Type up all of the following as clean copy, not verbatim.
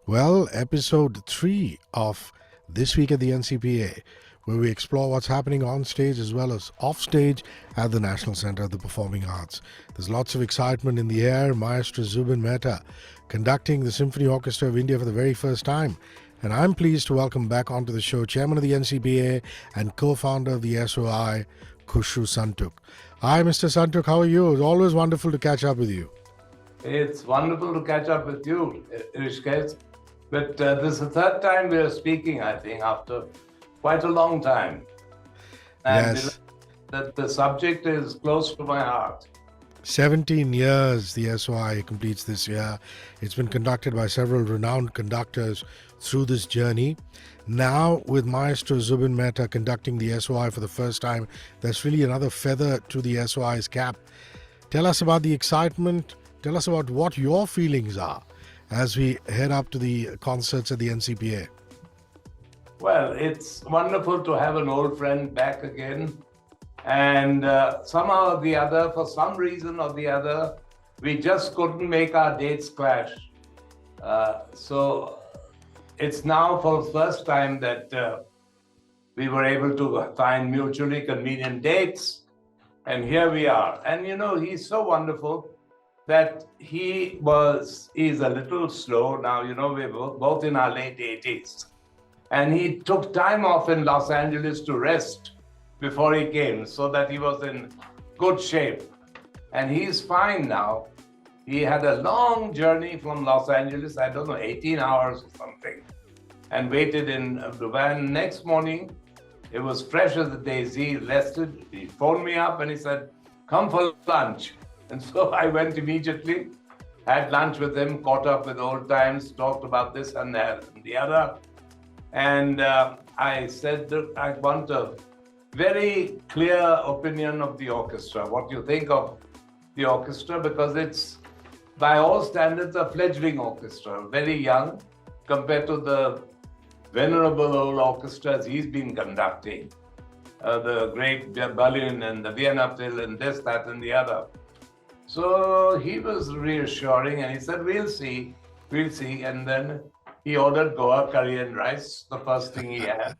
Well, episode 3 of This Week at the NCPA, where we explore what's happening on stage as well as off stage at the National Centre of the Performing Arts. There's lots of excitement in the air. Maestro Zubin Mehta conducting the Symphony Orchestra of India for the very first time. And I'm pleased to welcome back onto the show Chairman of the NCPA and co-founder of the SOI Khushroo Suntook. Hi, Mr Suntook, how are you? It's always wonderful to catch up with you. It's wonderful to catch up with you, Hrishi K. But this is the third time we are speaking, I think, after quite a long time. And Yes. the subject is close to my heart. 17 years the SOI completes this year. It's been conducted by several renowned conductors through this journey. Now, with Maestro Zubin Mehta conducting the SOI for the first time, that's really another feather to the SOI's cap. Tell us about the excitement. Tell us about what your feelings are as we head up to the concerts at the NCPA. Well, it's wonderful to have an old friend back again. And somehow or the other, for some reason or the other, we just couldn't make our dates clash. So it's now for the first time that we were able to find mutually convenient dates. And here we are. And you know, he's so wonderful that he's a little slow now. You know, we're both in our late 80s. And he took time off in Los Angeles to rest before he came, so that he was in good shape. And he's fine now. He had a long journey from Los Angeles, I don't know, 18 hours or something, and waited in Dubai. And next morning, it was fresh as a daisy, rested. He phoned me up and he said, come for lunch. And so I went immediately, had lunch with him, caught up with old times, talked about this and that and the other. And I said that I want a very clear opinion of the orchestra, what you think of the orchestra, because it's, by all standards, a fledgling orchestra, very young compared to the venerable old orchestras he's been conducting, the great Berlin and the Vienna Phil and this, that, and the other. So he was reassuring and he said, we'll see. And then he ordered Goa curry and rice, the first thing he had,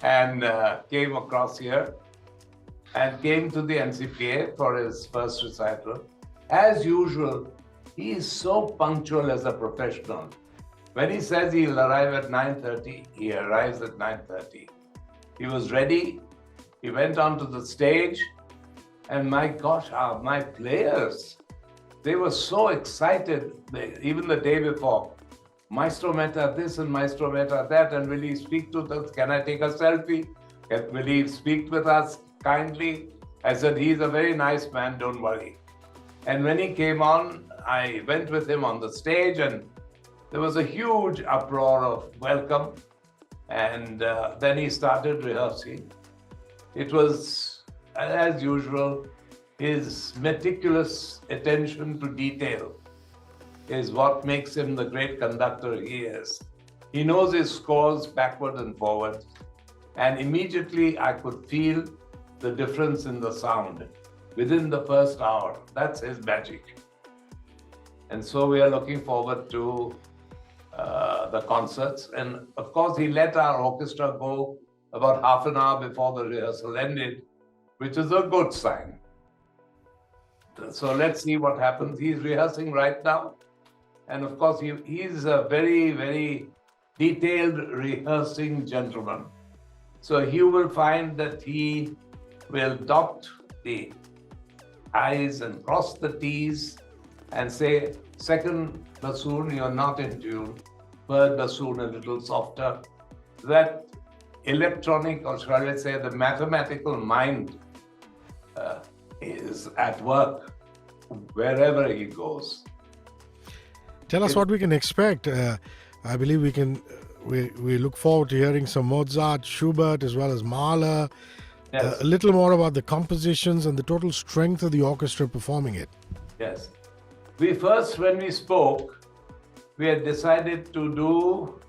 and came across here and came to the NCPA for his first recital. As usual, he is so punctual as a professional. When he says he'll arrive at 9:30, he arrives at 9:30. He was ready. He went onto the stage. And my gosh, my players, they were so excited, even the day before. Maestro Mehta this and Maestro Mehta that, and will he speak to us? Can I take a selfie? Will he speak with us kindly? I said, he's a very nice man, don't worry. And when he came on, I went with him on the stage and there was a huge uproar of welcome. And then he started rehearsing. It was, as usual, his meticulous attention to detail is what makes him the great conductor he is. He knows his scores backward and forward, and immediately I could feel the difference in the sound within the first hour. That's his magic. And so we are looking forward to the concerts. And of course, he let our orchestra go about half an hour before the rehearsal ended, which is a good sign. So let's see what happens. He's rehearsing right now. And of course, he's a very, very detailed rehearsing gentleman. So you will find that he will dot the I's and cross the T's and say, second bassoon, you're not in tune. Third bassoon, a little softer. That electronic, or shall I say, the mathematical mind is at work wherever he goes. Tell us what we can expect. I believe we look forward to hearing some Mozart, Schubert, as well as Mahler. Yes. A little more about the compositions and the total strength of the orchestra performing it. Yes. When we spoke, we had decided to do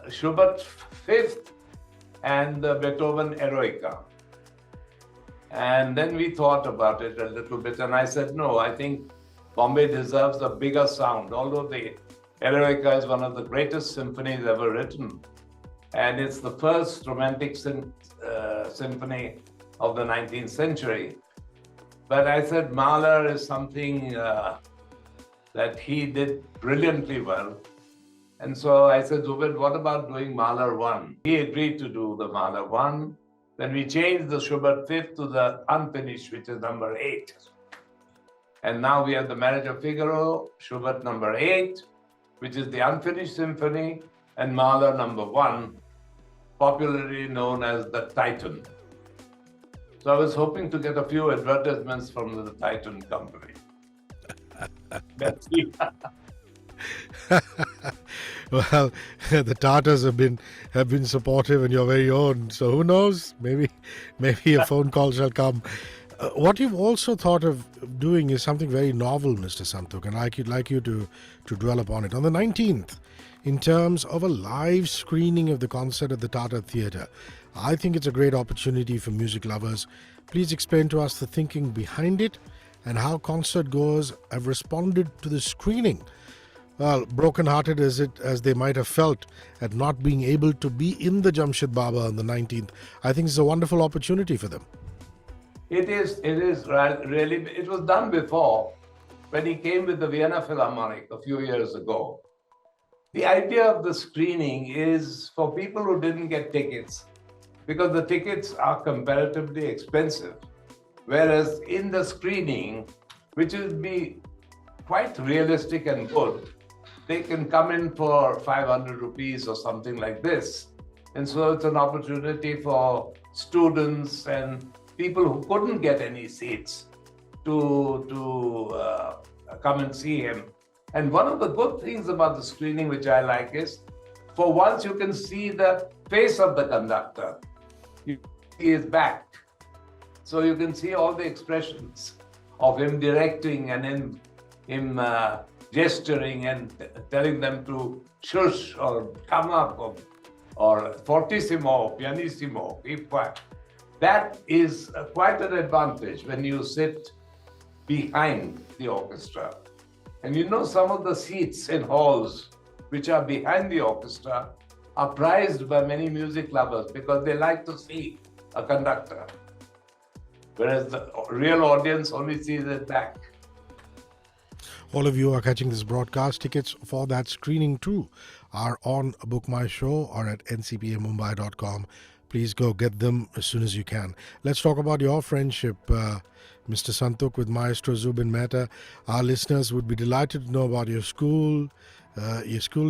Schubert Fifth and the Beethoven Eroica. And then we thought about it a little bit, and I said, no, I think Bombay deserves a bigger sound. Although the Eroica is one of the greatest symphonies ever written. And it's the first romantic symphony of the 19th century. But I said Mahler is something that he did brilliantly well. And so I said, Zubin, what about doing Mahler 1? He agreed to do the Mahler 1. Then we changed the Schubert 5th to the unfinished, which is number 8. And now we have the Marriage of Figaro, Schubert number 8, which is the unfinished symphony, and Mahler number 1, popularly known as the Titan. So I was hoping to get a few advertisements from the Titan company. Let's see. Well, the Tatars have been supportive, and you're very own. So who knows? Maybe a phone call shall come. What you've also thought of doing is something very novel, Mr. Suntook, and I'd like you to dwell upon it. On the 19th, in terms of a live screening of the concert at the Tata Theatre, I think it's a great opportunity for music lovers. Please explain to us the thinking behind it and how concert goers have responded to the screening. Well, broken-hearted as they might have felt at not being able to be in the Jamshid Baba on the 19th, I think it's a wonderful opportunity for them. It is really, it was done before when he came with the Vienna Philharmonic a few years ago. The idea of the screening is for people who didn't get tickets, because the tickets are comparatively expensive. Whereas in the screening, which will be quite realistic and good, they can come in for 500 rupees or something like this. And so it's an opportunity for students and people who couldn't get any seats to come and see him. And one of the good things about the screening, which I like, is for once you can see the face of the conductor. He is back. So you can see all the expressions of him directing and him gesturing and telling them to shush or come up or fortissimo, pianissimo, keep quiet. That is quite an advantage when you sit behind the orchestra. And you know, some of the seats in halls which are behind the orchestra are prized by many music lovers because they like to see a conductor, whereas the real audience only sees it back. All of you are catching this broadcast. Tickets for that screening too are on Book My Show or at ncpamumbai.com. Please go get them as soon as you can. Let's talk about your friendship, Mr. Suntook, with Maestro Zubin Mehta. Our listeners would be delighted to know about your school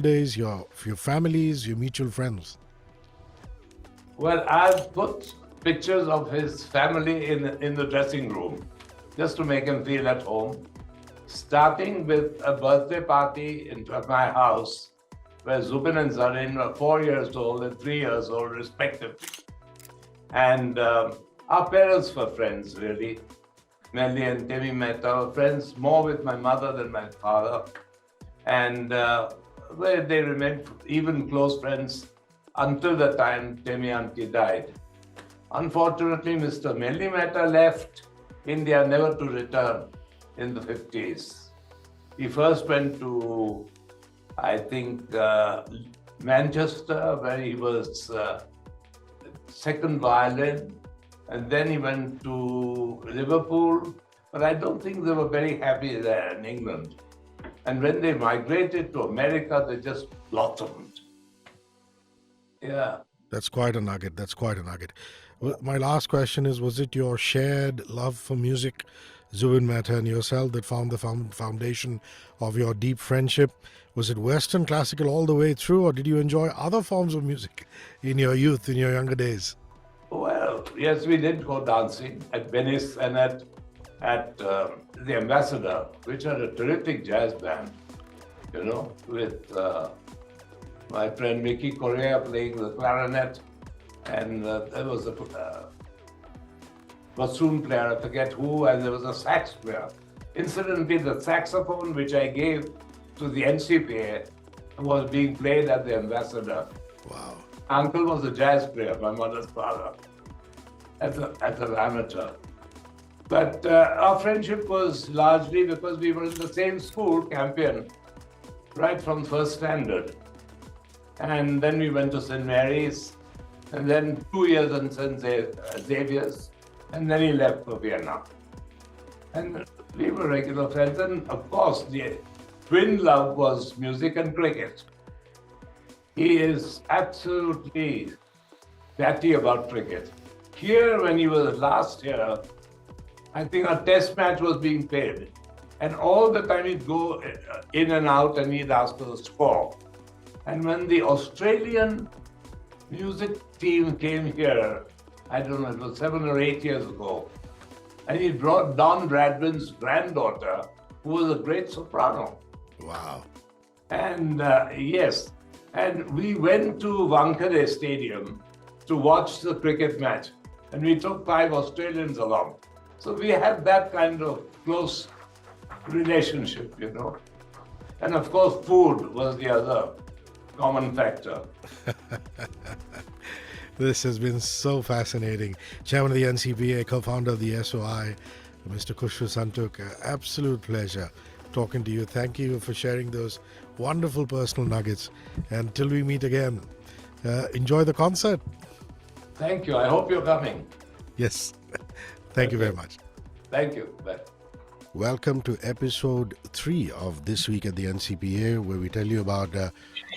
days, your families, your mutual friends. Well, I've put pictures of his family in the dressing room just to make him feel at home. Starting with a birthday party at my house, where Zubin and Zarin were 4 years old and 3 years old, respectively. And our parents were friends, really. Melly and Temi Mehta were friends more with my mother than my father. And they remained even close friends until the time Temi auntie died. Unfortunately, Mr. Melly Mehta left India never to return in the 50s. He first went to, I think, Manchester, where he was second violin, and then he went to Liverpool, but I don't think they were very happy there in England. And when they migrated to America, they just blossomed. Yeah. That's quite a nugget. Well, my last question is, was it your shared love for music, Zubin Mehta and yourself, that formed the foundation of your deep friendship? Was it Western classical all the way through, or did you enjoy other forms of music in your youth, in your younger days? Well, yes, we did go dancing at Venice and at the Ambassador, which had a terrific jazz band, with my friend Mickey Correa playing the clarinet, and there was a bassoon player, I forget who, and there was a sax player. Incidentally, the saxophone which I gave to the NCPA was being played at the Ambassador. Wow. Uncle was a jazz player, my mother's father, as an amateur. But our friendship was largely because we were in the same school, Campion, right from first standard. And then we went to St. Mary's, and then 2 years in St. Xavier's, and then he left for Vienna. And we were regular friends, and of course, the twin love was music and cricket. He is absolutely chatty about cricket. Here, when he was last here, I think a test match was being played. And all the time he'd go in and out and he'd ask for the score. And when the Australian music team came here, I don't know, it was 7 or 8 years ago, and he brought Don Bradman's granddaughter, who was a great soprano. Wow. And yes, and we went to Wankhede Stadium to watch the cricket match, and we took 5 Australians along. So we had that kind of close relationship, you know. And of course, food was the other common factor. This has been so fascinating. Chairman of the NCPA, co-founder of the SOI, Mr. Khushroo Suntook, absolute pleasure talking to you. Thank you for sharing those wonderful personal nuggets. And till we meet again, enjoy the concert. Thank you. I hope you're coming. Yes. Thank you very much. Thank you. Bye. Welcome to episode 3 of This Week at the NCPA, where we tell you about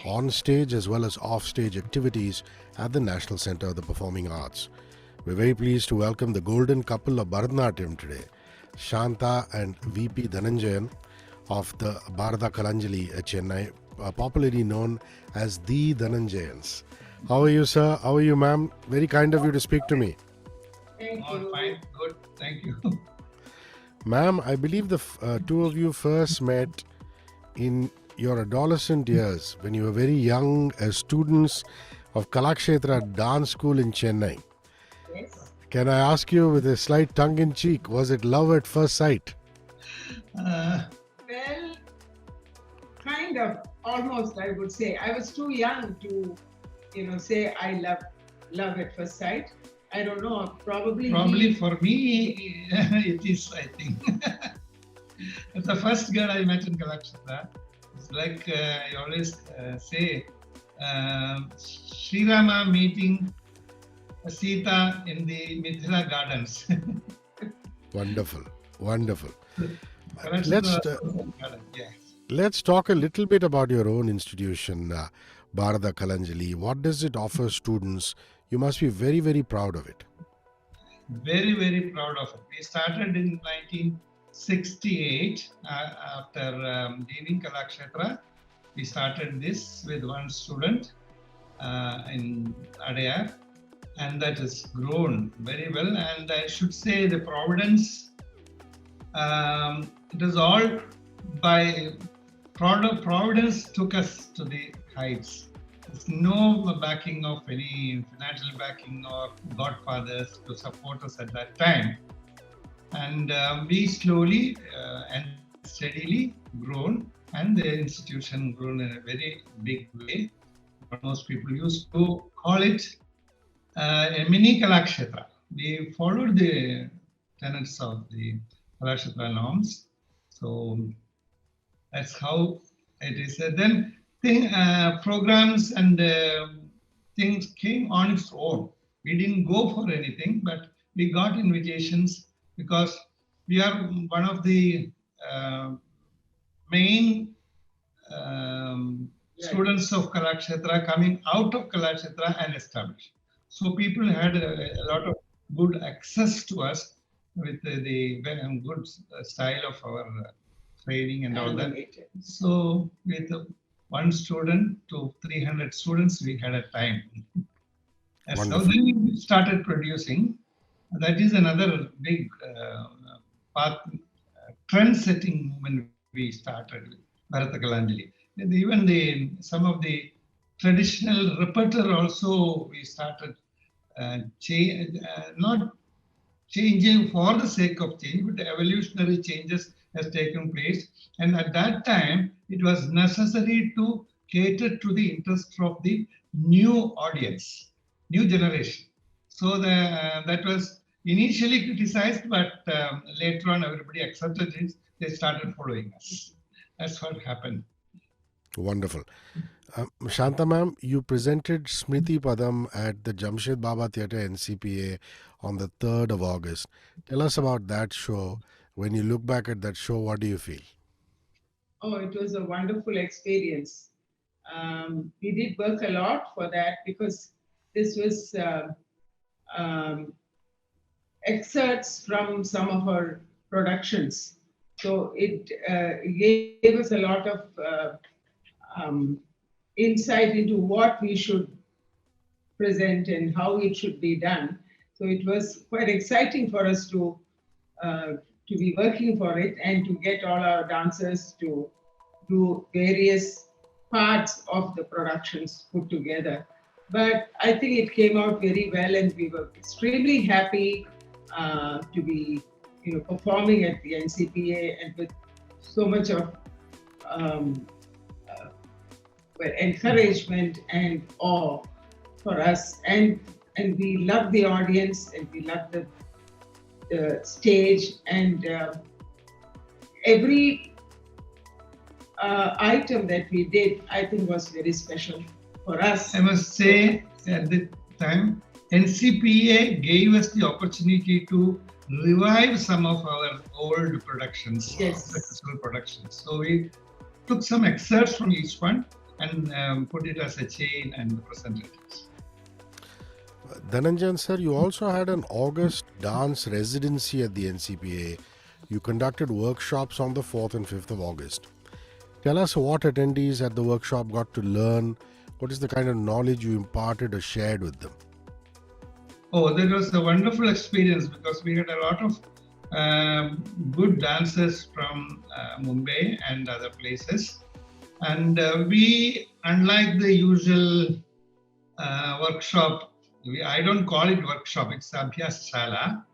on-stage as well as off-stage activities at the National Centre of the Performing Arts. We're very pleased to welcome the golden couple of Bharatnatyam today, Shanta and VP Dhananjayan of the Bharata Kalanjali at Chennai, popularly known as the Dhananjayans. How are you, sir? How are you, ma'am? Very kind of you to speak to me. Thank you. All fine, good, thank you. Ma'am, I believe the two of you first met in your adolescent years when you were very young as students of Kalakshetra Dance School in Chennai. Yes. Can I ask you with a slight tongue-in-cheek, was it love at first sight? Well, kind of, almost, I would say. I was too young to, say I love at first sight. I don't know, Probably for me, it is, I think. It's the first girl I met in Kalakshetra. It's like I always say, Sri Rama meeting Sita in the Mithila Gardens. Wonderful, wonderful. Kalakshetra Let's talk a little bit about your own institution, Bharata Kalanjali. What does it offer students? You must be very, very proud of it. Very, very proud of it. We started in 1968 after leaving Kalakshetra. We started this with one student in Adayar, and that has grown very well. And I should say the Providence, it was all by Providence took us to the heights. There's no backing of any financial backing or godfathers to support us at that time. And we slowly and steadily grown, and the institution grown in a very big way. Most people used to call it a mini Kalakshetra. We followed the tenets of the Kalakshetra norms. So that's how it is. Then programs and things came on its own. We didn't go for anything, but we got invitations because we are one of the main students of Kalakshetra coming out of Kalakshetra and established. So people had a lot of good access to us with the good style of our training and all that. So with one student to 300 students, we had a time. And so then we started producing. That is another big trend-setting movement we started with Bharata Kalanjali. And even some of the traditional repertoire also we started not changing for the sake of change, but evolutionary changes has taken place. And at that time, it was necessary to cater to the interest of the new audience, new generation. So that was initially criticized, but later on everybody accepted it. They started following us. That's what happened. Wonderful. Shanta ma'am, you presented Smriti Padam at the Jamshed Baba Theatre NCPA on the 3rd of August. Tell us about that show. When you look back at that show, what do you feel? Oh, it was a wonderful experience. We did work a lot for that because this was um, excerpts from some of our productions. So it gave us a lot of um, insight into what we should present and how it should be done. So it was quite exciting for us to be working for it and to get all our dancers to do various parts of the productions put together. But I think it came out very well, and we were extremely happy to be, performing at the NCPA and with so much of um, encouragement and awe for us. And we love the audience, and we love the stage, and every item that we did, I think, was very special for us. I must say, at the time, NCPA gave us the opportunity to revive some of our old productions, Yes. successful productions. So we took some excerpts from each one and put it as a chain and presented it. Dhananjayan sir, you also had an August dance residency at the NCPA. You conducted workshops on the 4th and 5th of August. Tell us what attendees at the workshop got to learn. What is the kind of knowledge you imparted or shared with them? Oh, that was a wonderful experience because we had a lot of good dancers from Mumbai and other places. And we, unlike the usual workshop, I don't call it workshop, it's Abhyas Shala.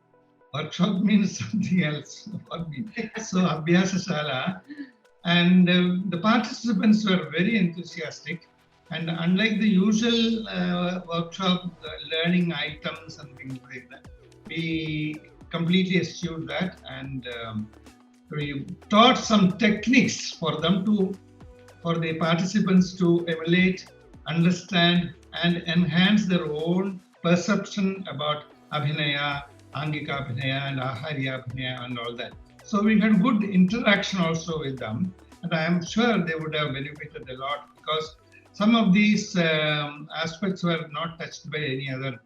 Workshop means something else for me. So Abhyas Shala. And the participants were very enthusiastic. And unlike the usual workshop, learning items and things like that, we completely eschewed that, and we taught some techniques for the participants to emulate, understand, and enhance their own perception about Abhinaya, Angika Abhinaya, and Aharya Abhinaya, and all that. So we had good interaction also with them, and I am sure they would have benefited a lot because some of these aspects were not touched by any other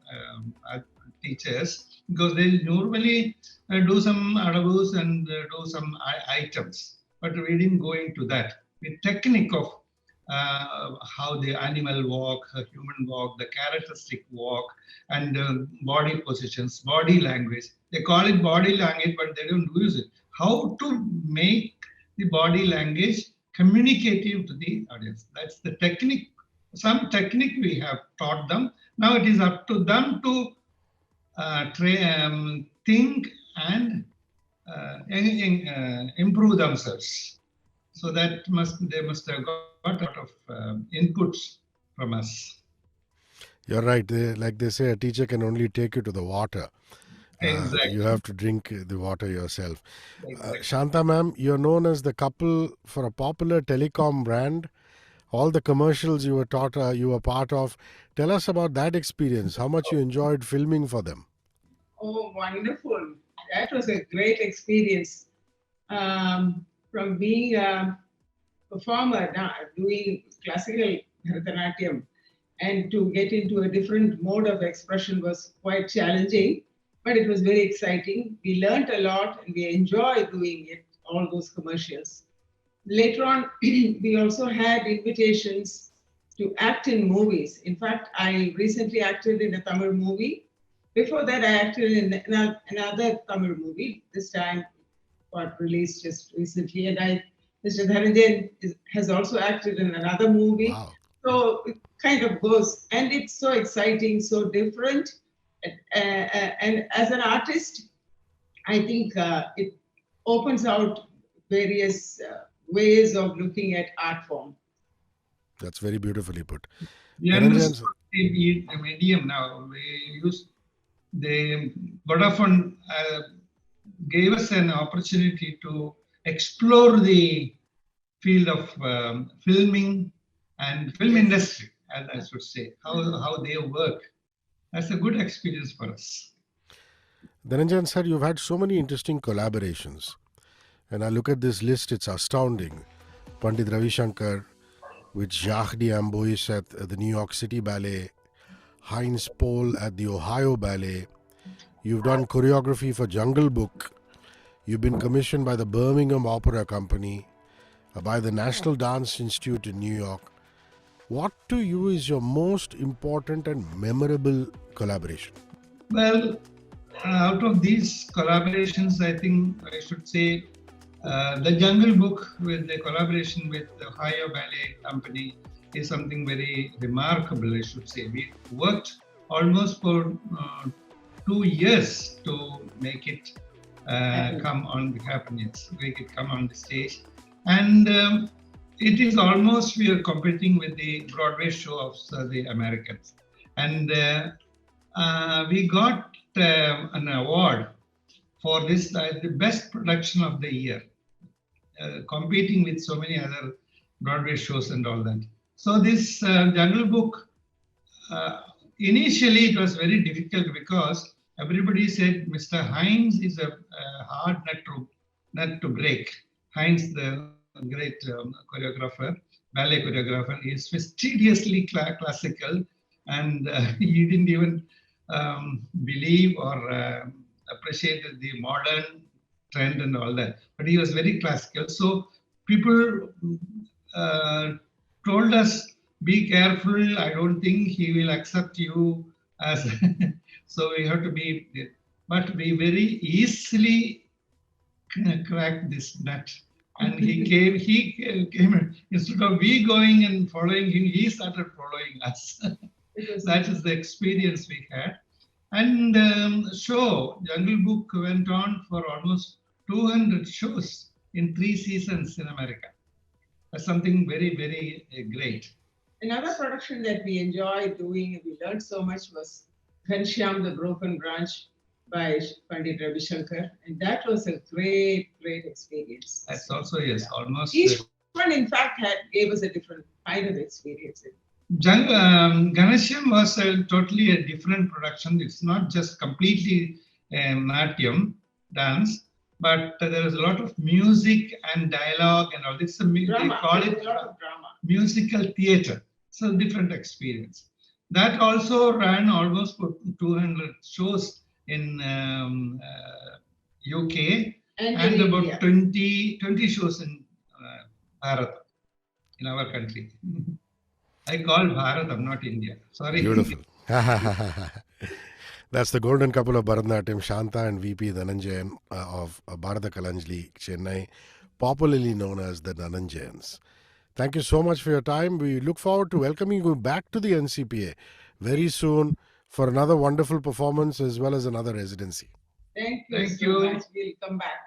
teachers, because they normally do some adabus and do some items, but we didn't go into that. The technique of how the animal walk, the human walk, the characteristic walk, and body positions, body language. They call it body language, but they don't use it. How to make the body language communicative to the audience. That's the technique. Some technique we have taught them. Now it is up to them to think and improve themselves. So they must have got a lot of inputs from us. You're right. Like they say, a teacher can only take you to the water. Exactly. You have to drink the water yourself. Exactly. Shanta ma'am, you're known as the couple for a popular telecom brand. All the commercials you were part of. Tell us about that experience. How much you enjoyed filming for them. Oh, wonderful. That was a great experience. From being a performer, doing classical Bharatanatyam, and to get into a different mode of expression was quite challenging, but it was very exciting. We learned a lot and we enjoyed doing it, all those commercials. Later on, we also had invitations to act in movies. In fact, I recently acted in a Tamil movie. Before that, I acted in another Tamil movie. This time got released just recently. And Mr. Dhananjayan has also acted in another movie. Wow. So it kind of goes. And it's so exciting, so different. And as an artist, I think it opens out various ways of looking at art form. That's very beautifully put. We understand the medium now. We use the Vodafone gave us an opportunity to explore the field of filming and film industry, as I should say, how they work. That's a good experience for us. Dhananjayan sir, you've had so many interesting collaborations. And I look at this list, it's astounding. Pandit Ravi Shankar with Jacques d'Amboise at the New York City Ballet, Heinz Pohl at the Ohio Ballet. You've done choreography for Jungle Book. You've been commissioned by the Birmingham Opera Company, by the National Dance Institute in New York. What to you is your most important and memorable collaboration? Well, out of these collaborations, I think I should say the Jungle Book with the collaboration with the Ohio Ballet Company is something very remarkable, I should say. We worked almost for 2 years to make it come on the stage. And it is almost, we are competing with the Broadway show of the Americans. And we got an award for this, the best production of the year, competing with so many other Broadway shows and all that. So this Jungle Book, initially it was very difficult because everybody said Mr. Heinz is a hard nut to break. Heinz, the great choreographer, ballet choreographer, is fastidiously classical, and he didn't even believe or appreciate the modern trend and all that. But he was very classical. So people told us, be careful, I don't think he will accept you as so we have to be, but we very easily cracked this nut. And he came, instead of we going and following him, he started following us. That is the experience we had. And Jungle Book went on for almost 200 shows in 3 seasons in America. That's something very, very great. Another production that we enjoyed doing, we learned so much, was Ghanshyam, the Broken Branch by Pandit Ravi Shankar. And that was a great, great experience. That's also, yes, almost. Each one, in fact, gave us a different kind of experience. Ghanshyam was totally a different production. It's not just completely Natyam dance, but there is a lot of music and dialogue and all this. They call it a lot of drama. Musical theatre. So different experience. That also ran almost for 200 shows in UK and about 20 shows in Bharat, in our country. I call Bharatam, not India. Sorry. Beautiful. That's the golden couple of Bharatnatyam, Shanta and VP Dhananjayan of Bharata Kalanjali, Chennai, popularly known as the Dhananjayans. Thank you so much for your time. We look forward to welcoming you back to the NCPA very soon for another wonderful performance as well as another residency. Thank you so much. We'll come back.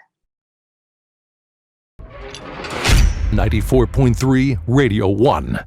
94.3 Radio 1.